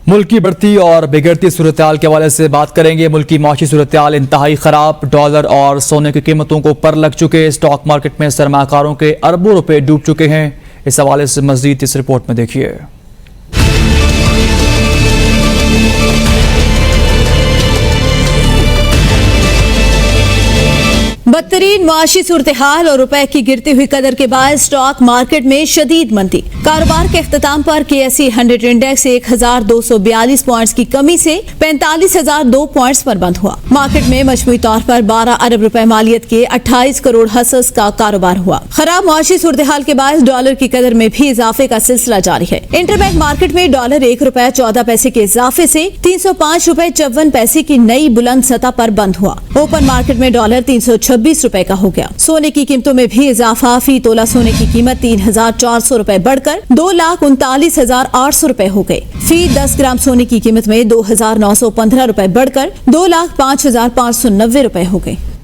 मुल्क की बढ़ती और बिगड़ती सूरत-ए-हाल के हवाले से बात करेंगे। मुल्क की माशी सूरत-ए-हाल इंतहाई खराब। डॉलर और सोने की कीमतों को पर लग चुके। स्टॉक मार्केट में सरमाकारों के अरबों रुपए डूब चुके हैं। इस हवाले से मजीद इस रिपोर्ट में देखिए। बदतरीन मुआशी सूरत-ए-हाल और रुपए की गिरती हुई कदर के बाद स्टॉक मार्केट में शदीद मंदी। कारोबार के इख्तिताम पर KSE 100 इंडेक्स 1242 पॉइंट्स की कमी से 45,002 पॉइंट्स पर बंद हुआ। मार्केट में मजमूई तौर पर 12 अरब रुपए मालियत के 28 करोड़ हसस का कारोबार हुआ। खराब मुआशी सूरत-ए-हाल के बाद डॉलर की कदर में भी इजाफे का सिलसिला जारी है। इंटरबैंक मार्केट में डॉलर 1 रुपए 14 पैसे के इजाफे से 305 रुपए 54 पैसे की नई बुलंद सतह पर बंद हुआ। ओपन मार्केट में डॉलर 326 रुपए का हो गया। सोने की कीमतों में भी इजाफा। फी तोला सोने की कीमत 3,400 रुपए बढ़कर 2,39,800 रुपए हो गई। फी 10 ग्राम सोने की कीमत में 2,915 रुपए बढ़कर 2,05,590 रुपए हो गई।